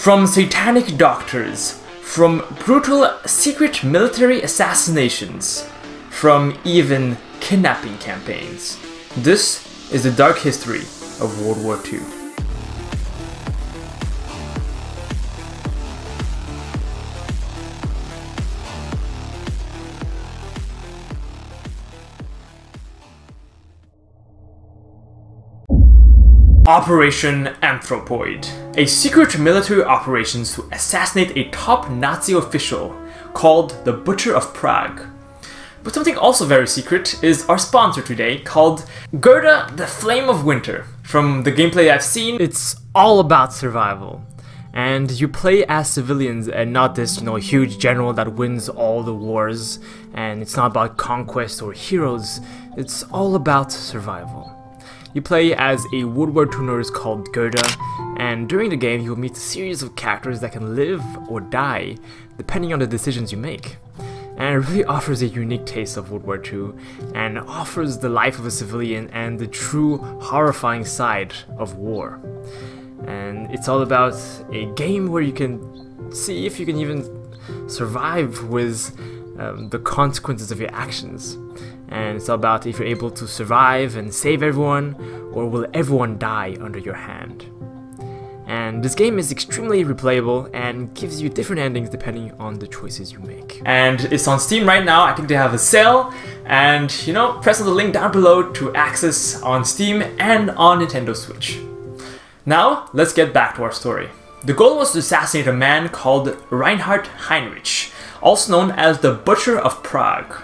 From satanic doctors, from brutal secret military assassinations, from even kidnapping campaigns. This is the dark history of World War II. Operation Anthropoid, a secret military operation to assassinate a top Nazi official called the Butcher of Prague. But something also very secret is our sponsor today, called Gerda, the Flame of Winter. From the gameplay I've seen, it's all about survival. And you play as civilians and not this, huge general that wins all the wars. And it's not about conquest or heroes, it's all about survival. You play as a World War II nurse called Gerda, and during the game you'll meet a series of characters that can live or die, depending on the decisions you make. And it really offers a unique taste of World War II, and offers the life of a civilian and the true horrifying side of war. And it's all about a game where you can see if you can even survive with the consequences of your actions. And it's all about if you're able to survive and save everyone, or will everyone die under your hand. And this game is extremely replayable and gives you different endings depending on the choices you make. And it's on Steam right now. I think they have a sale, and press on the link down below to access on Steam and on Nintendo Switch. Now, let's get back to our story. The goal was to assassinate a man called Reinhard Heydrich, also known as the Butcher of Prague.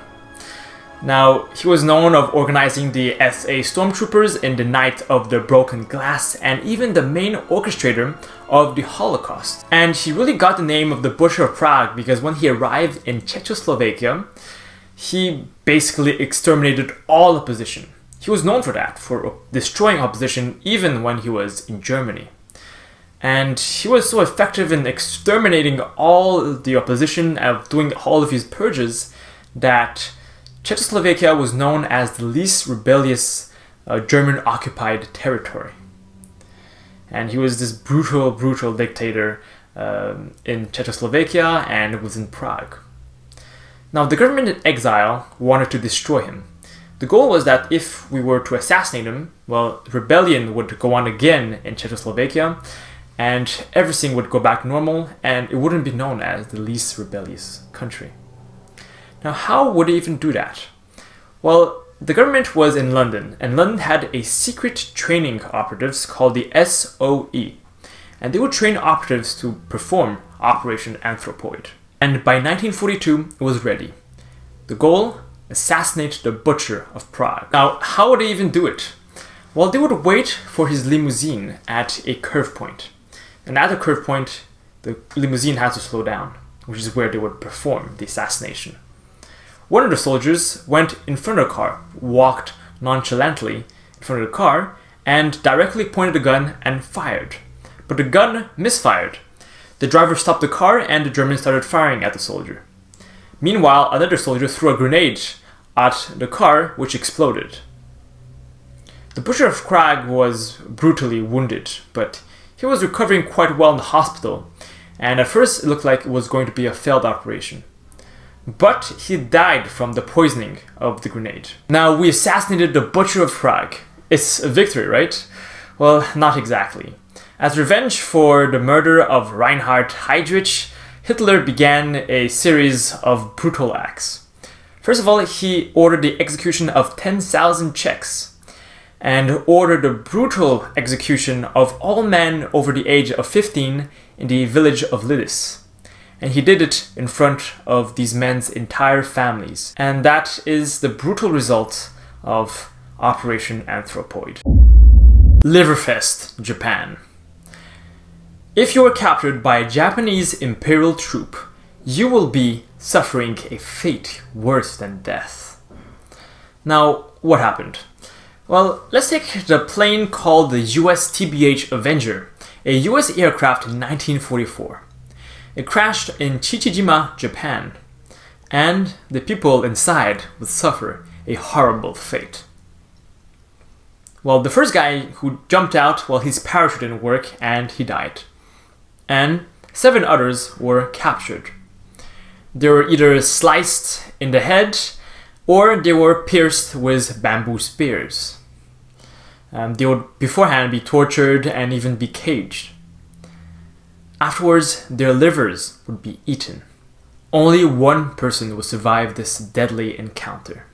Now, he was known of organizing the SA stormtroopers in the Night of the Broken Glass, and even the main orchestrator of the Holocaust. And he really got the name of the Butcher of Prague because when he arrived in Czechoslovakia, he basically exterminated all opposition. He was known for that, for destroying opposition even when he was in Germany. And he was so effective in exterminating all the opposition, of doing all of his purges, that Czechoslovakia was known as the least rebellious German-occupied territory. And he was this brutal dictator in Czechoslovakia and was in Prague. Now, the government in exile wanted to destroy him. The goal was that if we were to assassinate him, well, rebellion would go on again in Czechoslovakia, and everything would go back normal, and it wouldn't be known as the least rebellious country. Now, how would they even do that? Well, the government was in London, and London had a secret training operatives called the SOE, and they would train operatives to perform Operation Anthropoid. And by 1942, it was ready. The goal? Assassinate the Butcher of Prague. Now, how would they even do it? Well, they would wait for his limousine at a curve point. And at the curve point, the limousine had to slow down, which is where they would perform the assassination. One of the soldiers went in front of the car, walked nonchalantly in front of the car, and directly pointed the gun and fired. But the gun misfired. The driver stopped the car and the Germans started firing at the soldier. Meanwhile, another soldier threw a grenade at the car, which exploded. The Butcher of Prague was brutally wounded, but he was recovering quite well in the hospital, and at first it looked like it was going to be a failed operation. But he died from the poisoning of the grenade. Now, we assassinated the Butcher of Prague. It's a victory, right? Well, not exactly. As revenge for the murder of Reinhard Heydrich, Hitler began a series of brutal acts. First of all, he ordered the execution of 10,000 Czechs, and ordered the brutal execution of all men over the age of 15 in the village of Lidis. And he did it in front of these men's entire families. And that is the brutal result of Operation Anthropoid. Liverfest Japan. If you are captured by a Japanese imperial troop, you will be suffering a fate worse than death. Now, what happened? Well, let's take the plane called the US TBH Avenger, a US aircraft in 1944. It crashed in Chichijima, Japan, and the people inside would suffer a horrible fate. Well, the first guy who jumped out, well, his parachute didn't work and he died. and 7 others were captured. They were either sliced in the head or they were pierced with bamboo spears. They would beforehand be tortured and even be caged. Afterwards, their livers would be eaten. Only one person would survive this deadly encounter.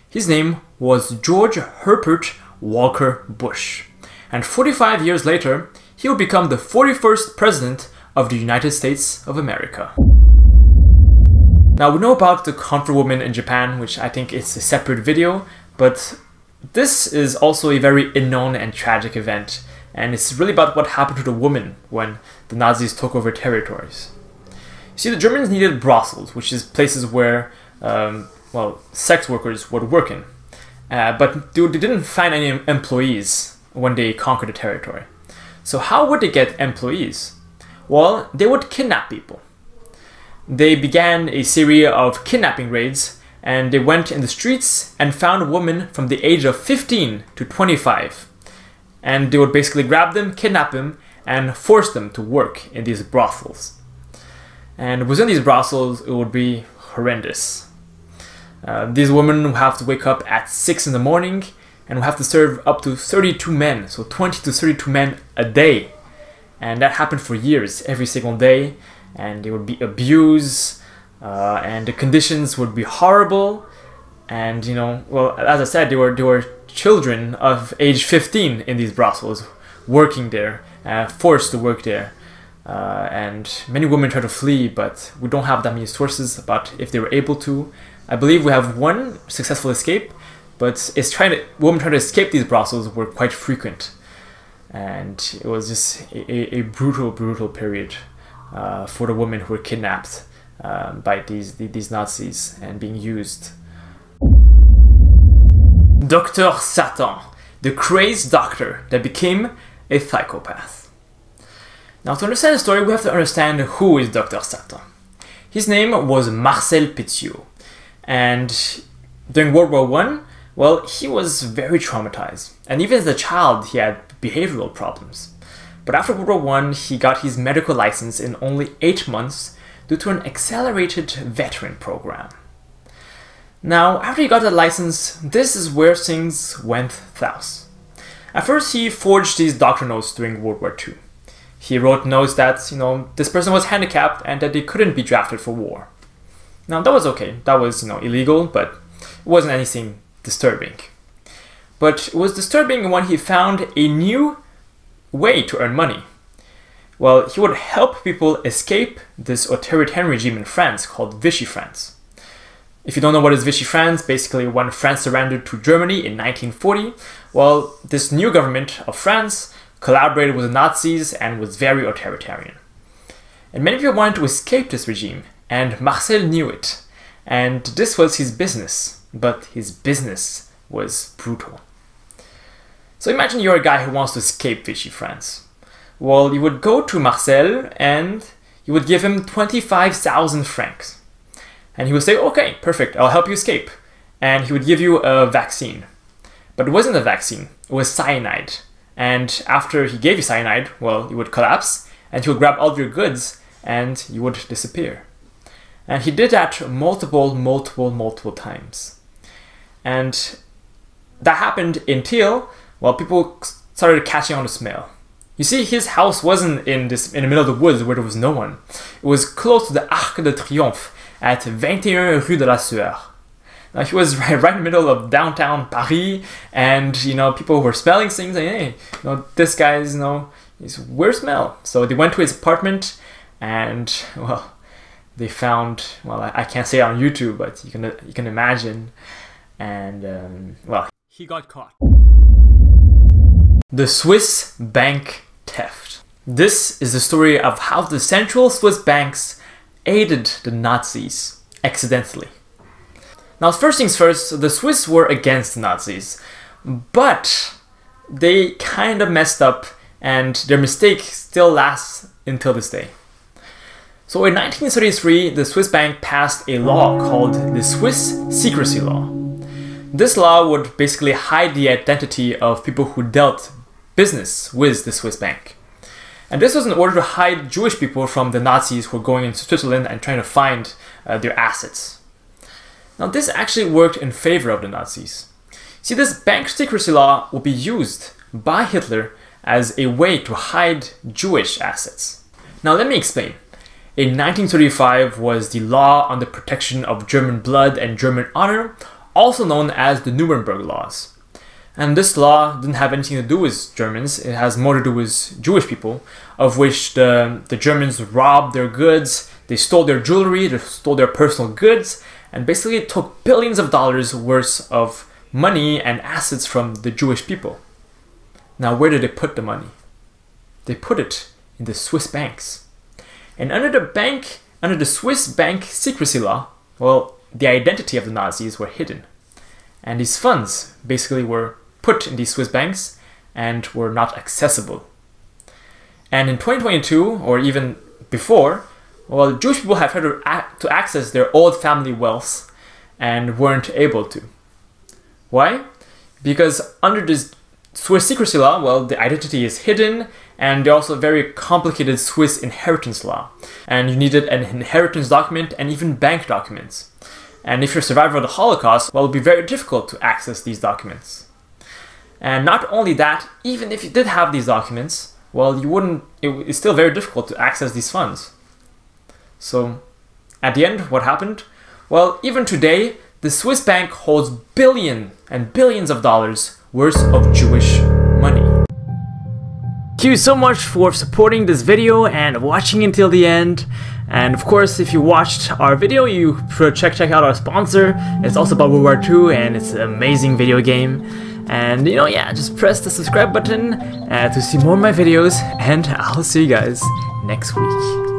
His name was George Herbert Walker Bush, and 45 years later, he would become the 41st President of the United States of America. Now, we know about the comfort woman in Japan, which I think is a separate video, but this is also a very unknown and tragic event, and it's really about what happened to the woman when the Nazis took over territories. You see, the Germans needed brothels, which is places where, sex workers would work in. But they didn't find any employees when they conquered the territory. So how would they get employees? Well, they would kidnap people. They began a series of kidnapping raids, and they went in the streets and found women from the age of 15 to 25. And they would basically grab them, kidnap them, and force them to work in these brothels. And within these brothels, it would be horrendous. These women would have to wake up at 6 in the morning and would have to serve up to 32 men, so 20 to 32 men a day. And that happened for years, every single day. And they would be abused, and the conditions would be horrible. And as I said, they were children of age 15 in these brothels, working there, forced to work there. And many women try to flee, but we don't have that many sources about if they were able to. I believe we have one successful escape, but women trying to escape these brothels were quite frequent. And it was just a brutal, brutal period for the women who were kidnapped by these Nazis and being used. Docteur SATAN, the crazed doctor that became a psychopath. Now, to understand the story, we have to understand who is Docteur SATAN. His name was Marcel Petiot, and during World War I, well, he was very traumatized, and even as a child, he had behavioral problems. But after World War I, he got his medical license in only 8 months due to an accelerated veteran program. Now, after he got the license, this is where things went south. At first, he forged these doctor notes during World War II. He wrote notes that, this person was handicapped and that they couldn't be drafted for war. Now, that was okay. That was, illegal, but it wasn't anything disturbing. But it was disturbing when he found a new way to earn money. Well, he would help people escape this authoritarian regime in France called Vichy France. If you don't know what is Vichy France, basically when France surrendered to Germany in 1940, well, this new government of France collaborated with the Nazis and was very authoritarian. And many people wanted to escape this regime, and Marcel knew it. And this was his business, but his business was brutal. So imagine you're a guy who wants to escape Vichy France. Well, you would go to Marcel and you would give him 25,000 francs. And he would say, okay, perfect, I'll help you escape. And he would give you a vaccine. But it wasn't a vaccine, it was cyanide. And after he gave you cyanide, well, you would collapse and he would grab all of your goods and you would disappear. And he did that multiple times. And that happened in Int'l. Well, people started catching on the smell. You see, his house wasn't in the middle of the woods where there was no one. It was close to the Arc de Triomphe at 21 Rue de la Sueur. Now, he was right in the middle of downtown Paris, and people were smelling things like, hey, this guy's he's weird smell. So they went to his apartment, and well, they found, well, I can't say it on YouTube, but you can imagine, and well, he got caught. The Swiss bank theft. This is the story of how the central Swiss banks aided the Nazis accidentally. Now, first things first, the Swiss were against the Nazis, but they kind of messed up, and their mistake still lasts until this day. So in 1933, the Swiss bank passed a law called the Swiss Secrecy Law. This law would basically hide the identity of people who dealt business with the Swiss bank. And this was in order to hide Jewish people from the Nazis who were going into Switzerland and trying to find their assets. Now this actually worked in favor of the Nazis. See, this bank secrecy law will be used by Hitler as a way to hide Jewish assets. Now let me explain. In 1935 was the law on the protection of German blood and German honor, also known as the Nuremberg laws. And this law didn't have anything to do with Germans, it has more to do with Jewish people, of which the Germans robbed their goods, they stole their jewelry, they stole their personal goods, and basically took billions of dollars worth of money and assets from the Jewish people. Now where did they put the money? They put it in the Swiss banks. And under the Swiss bank secrecy law, well, the identity of the Nazis were hidden. And these funds basically were put in these Swiss banks and were not accessible. And in 2022, or even before, well, Jewish people have tried to access their old family wealth and weren't able to. Why? Because under this Swiss secrecy law, well, the identity is hidden, and there's also a very complicated Swiss inheritance law. And you needed an inheritance document and even bank documents. And if you're a survivor of the Holocaust, well, it would be very difficult to access these documents. And not only that, even if you did have these documents, well, it's still very difficult to access these funds. So, at the end, what happened? Well, even today, the Swiss bank holds billions and billions of dollars worth of Jewish money. Thank you so much for supporting this video and watching until the end. And of course, if you watched our video, you should check out our sponsor. It's also about World War II, and it's an amazing video game. And yeah, just press the subscribe button to see more of my videos, and I'll see you guys next week.